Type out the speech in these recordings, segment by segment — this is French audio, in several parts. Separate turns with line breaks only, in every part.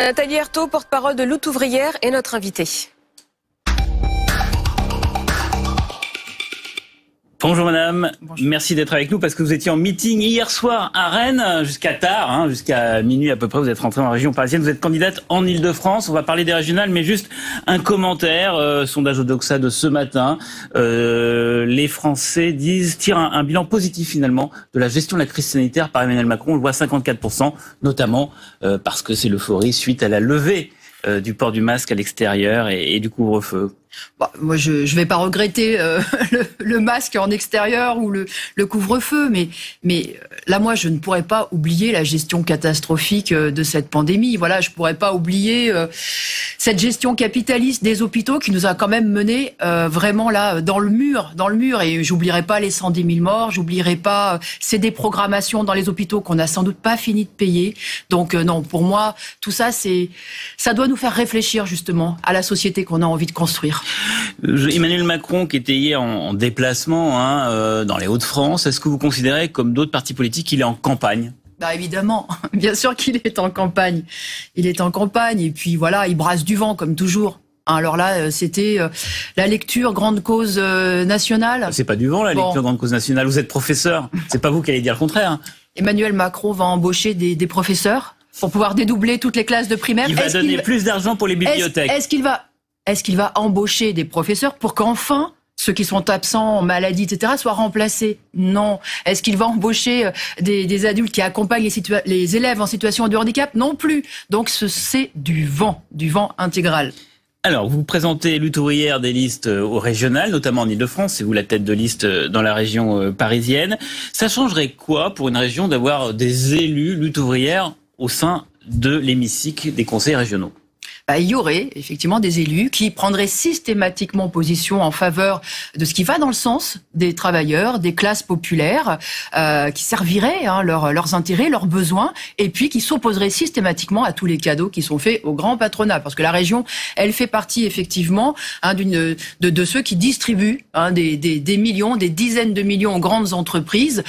Nathalie Erthaud, porte-parole de Lutte ouvrière, est notre invitée.
Bonjour madame,
Bonjour.
Merci d'être avec nous parce que vous étiez en meeting hier soir à Rennes jusqu'à tard, jusqu'à minuit à peu près. Vous êtes rentrée en région parisienne, vous êtes candidate en Ile-de-France. On va parler des régionales, mais juste un commentaire. Sondage Odoxa de ce matin. Les Français tirent un bilan positif finalement de la gestion de la crise sanitaire par Emmanuel Macron. On le voit 54%, notamment parce que c'est l'euphorie suite à la levée du port du masque à l'extérieur et du couvre-feu.
Bon, moi, je vais pas regretter le masque en extérieur ou le couvre-feu, mais là, moi, je ne pourrais pas oublier la gestion catastrophique de cette pandémie. Voilà, je pourrais pas oublier cette gestion capitaliste des hôpitaux qui nous a quand même mené vraiment là dans le mur. Et j'oublierai pas les 110 000 morts, j'oublierai pas ces déprogrammations dans les hôpitaux qu'on a sans doute pas fini de payer. Donc non, pour moi, tout ça, ça doit nous faire réfléchir justement à la société qu'on a envie de construire.
Emmanuel Macron, qui était hier en déplacement dans les Hauts-de-France, est-ce que vous considérez, comme d'autres partis politiques, qu'il est en campagne ?
Bah évidemment, bien sûr qu'il est en campagne. Il est en campagne et puis voilà, il brasse du vent comme toujours. Alors là, c'était la lecture grande cause nationale.
C'est pas du vent, la lecture grande cause nationale. Vous êtes professeur, c'est pas vous qui allez dire le contraire.
Emmanuel Macron va embaucher des professeurs pour pouvoir dédoubler toutes les classes de primaire.
Il va donner plus d'argent pour les bibliothèques.
Est-ce qu'il va embaucher des professeurs pour qu'enfin ceux qui sont absents, en maladie, etc., soient remplacés? Non. Est-ce qu'il va embaucher des adultes qui accompagnent les élèves en situation de handicap? Non plus. Donc c'est du vent intégral.
Alors, vous présentez Lutte ouvrière des listes au régional, notamment en Ile-de-France, c'est vous la tête de liste dans la région parisienne. Ça changerait quoi pour une région d'avoir des élus Lutte ouvrière au sein de l'hémicycle des conseils régionaux?
Il y aurait effectivement des élus qui prendraient systématiquement position en faveur de ce qui va dans le sens des travailleurs, des classes populaires, qui serviraient leurs intérêts, leurs besoins, et puis qui s'opposeraient systématiquement à tous les cadeaux qui sont faits au grand patronat. Parce que la région, elle fait partie effectivement de ceux qui distribuent des millions, des dizaines de millions aux grandes entreprises,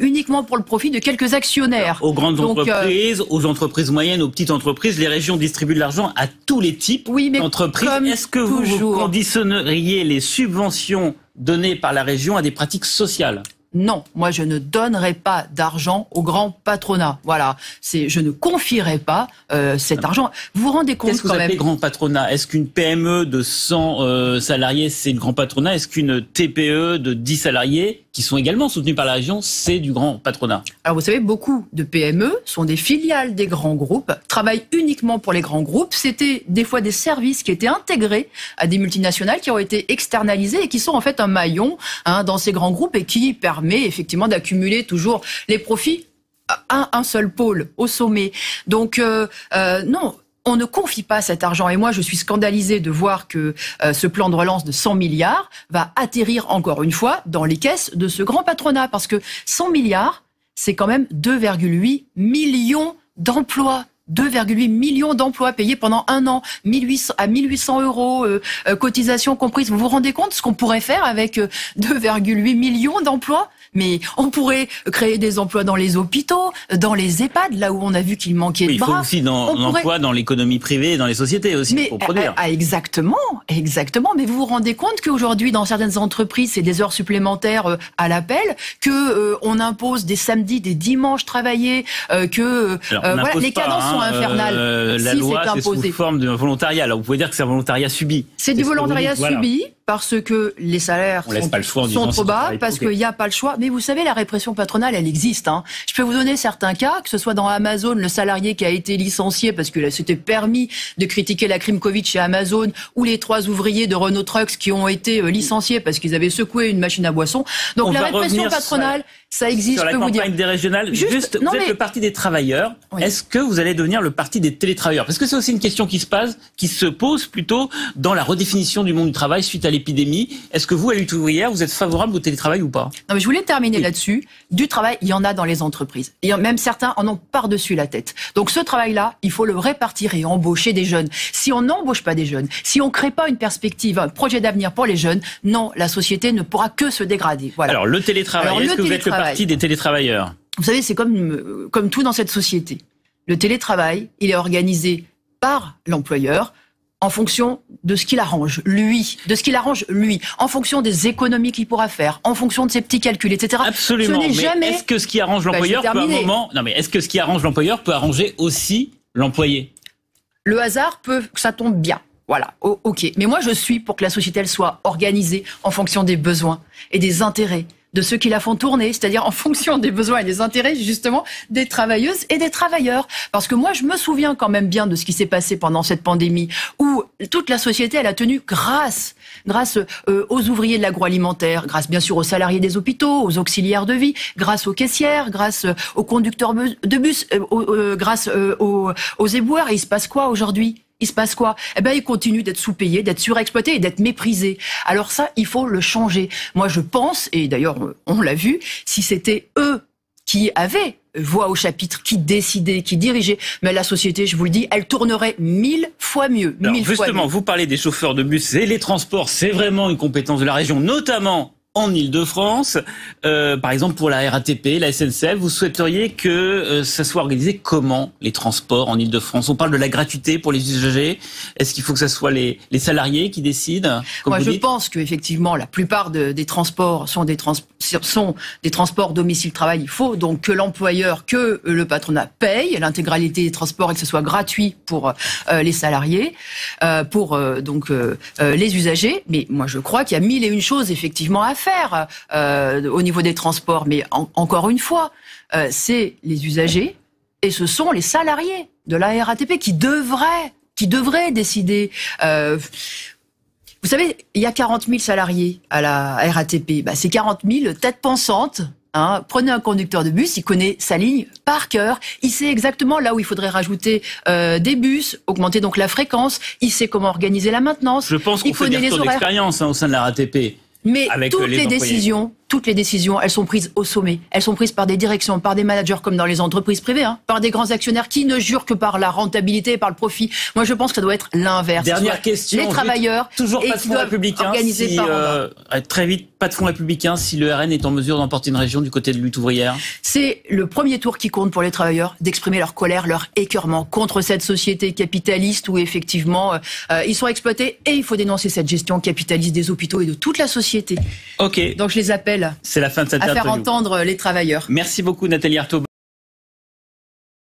uniquement pour le profit de quelques actionnaires.
Aux grandes entreprises, aux entreprises moyennes, aux petites entreprises, les régions distribuent de l'argent à tous les types d'entreprises. Est-ce que vous conditionneriez les subventions données par la région à des pratiques sociales ?
Non, moi je ne donnerai pas d'argent au grand patronat. Voilà, je ne confierai pas cet argent. Vous vous rendez compte quand même ?
Qu'est-ce que vous appelez grand patronat ? Est-ce qu'une PME de 100 salariés, c'est le grand patronat ? Est-ce qu'une TPE de 10 salariés, qui sont également soutenus par la région, c'est du grand patronat?
Alors vous savez, beaucoup de PME sont des filiales des grands groupes, travaillent uniquement pour les grands groupes. C'était des fois des services qui étaient intégrés à des multinationales, qui ont été externalisés et qui sont en fait un maillon dans ces grands groupes et qui permet effectivement d'accumuler toujours les profits à un seul pôle, au sommet. Donc non, on ne confie pas cet argent. Et moi, je suis scandalisée de voir que ce plan de relance de 100 milliards va atterrir encore une fois dans les caisses de ce grand patronat. Parce que 100 milliards, c'est quand même 2,8 millions d'emplois. 2,8 millions d'emplois payés pendant un an, 1800 euros, cotisations comprises. Vous vous rendez compte ce qu'on pourrait faire avec 2,8 millions d'emplois? Mais on pourrait créer des emplois dans les hôpitaux, dans les EHPAD, là où on a vu qu'il manquait de bras.
Il faut aussi emploi dans l'économie privée et dans les sociétés aussi, pour produire.
Exactement. Mais vous vous rendez compte qu'aujourd'hui, dans certaines entreprises, c'est des heures supplémentaires à l'appel, que on impose des samedis, des dimanches travaillés, les cadences sont infernales.
La loi, c'est sous forme de volontariat. Alors, vous pouvez dire que c'est un volontariat subi.
C'est du volontariat subi. Parce que les salaires sont trop bas, parce qu'il n'y a pas le choix. Mais vous savez, la répression patronale, elle existe. Je peux vous donner certains cas, que ce soit dans Amazon, le salarié qui a été licencié parce que c'était permis de critiquer la crime Covid chez Amazon, ou les 3 ouvriers de Renault Trucks qui ont été licenciés parce qu'ils avaient secoué une machine à boisson. Donc la répression patronale, ça existe,
sur la campagne des régionales. Vous êtes le parti des travailleurs. Oui. Est-ce que vous allez devenir le parti des télétravailleurs? Parce que c'est aussi une question qui se pose plutôt dans la redéfinition du monde du travail suite à l'épidémie. Est-ce que vous, à Lutte ouvrière, vous êtes favorable au télétravail ou pas?
Non, mais je voulais terminer là-dessus. Du travail, il y en a dans les entreprises. Et même certains en ont par-dessus la tête. Donc ce travail-là, il faut le répartir et embaucher des jeunes. Si on n'embauche pas des jeunes, si on crée pas une perspective, un projet d'avenir pour les jeunes, non, la société ne pourra que se dégrader. Voilà.
Alors le télétravail, est-ce que vous êtes le parti des télétravailleurs?
Vous savez, c'est comme tout dans cette société. Le télétravail, il est organisé par l'employeur en fonction de ce qu'il arrange, lui, en fonction des économies qu'il pourra faire, en fonction de ses petits calculs, etc.
Absolument. Mais est-ce que ce qui arrange l'employeur peut à un moment... Non, mais est-ce que ce qui arrange l'employeur peut arranger aussi l'employé?
Le hasard peut que ça tombe bien. Voilà, ok. Mais moi, je suis pour que la société, elle soit organisée en fonction des besoins et des intérêts de ceux qui la font tourner, c'est-à-dire en fonction des besoins et des intérêts, justement, des travailleuses et des travailleurs. Parce que moi, je me souviens quand même bien de ce qui s'est passé pendant cette pandémie, où toute la société, elle a tenu grâce aux ouvriers de l'agroalimentaire, grâce bien sûr aux salariés des hôpitaux, aux auxiliaires de vie, grâce aux caissières, grâce aux conducteurs de bus, grâce aux éboueurs. Et il se passe quoi aujourd'hui ? Il se passe quoi? Eh ben, ils continuent d'être sous-payés, d'être surexploités et d'être méprisés. Alors ça, il faut le changer. Moi, je pense, et d'ailleurs, on l'a vu, si c'était eux qui avaient voix au chapitre, qui décidaient, qui dirigeaient, mais la société, je vous le dis, elle tournerait 1000 fois mieux.
Alors, justement, vous parlez des chauffeurs de bus et les transports, c'est vraiment une compétence de la région, notamment en Ile-de-France. Par exemple, pour la RATP, la SNCF, vous souhaiteriez que ça soit organisé comment, les transports en Ile-de-France? On parle de la gratuité pour les usagers. Est-ce qu'il faut que ça soit les salariés qui décident, comme
Moi,
vous
je
dites?
pense qu'effectivement, la plupart des transports sont des transports domicile-travail. Il faut donc que l'employeur, que le patronat paye l'intégralité des transports et que ce soit gratuit pour les salariés, pour les usagers. Mais moi, je crois qu'il y a 1001 choses effectivement à faire au niveau des transports. Mais encore une fois, c'est les usagers et ce sont les salariés de la RATP qui devraient décider. Vous savez, il y a 40 000 salariés à la RATP. Bah, c'est 40 000 têtes pensantes. Prenez un conducteur de bus, il connaît sa ligne par cœur, il sait exactement là où il faudrait rajouter des bus, augmenter donc la fréquence, il sait comment organiser la maintenance.
Je pense qu'on fait des retours d'expérience au sein de la RATP.
Mais toutes les décisions, elles sont prises au sommet. Elles sont prises par des directions, par des managers comme dans les entreprises privées, par des grands actionnaires qui ne jurent que par la rentabilité et par le profit. Moi, je pense que ça doit être l'inverse.
Dernière question.
Les travailleurs
toujours pas de fonds républicains. Très vite, pas de fonds républicains si le RN est en mesure d'emporter une région du côté de lutte ouvrière.
C'est le premier tour qui compte pour les travailleurs, d'exprimer leur colère, leur écœurement contre cette société capitaliste où effectivement ils sont exploités et il faut dénoncer cette gestion capitaliste des hôpitaux et de toute la société.
Ok.
Donc je les appelle
c'est la fin de cette
à faire
interview.
entendre les travailleurs.
Merci beaucoup Nathalie Arthaud.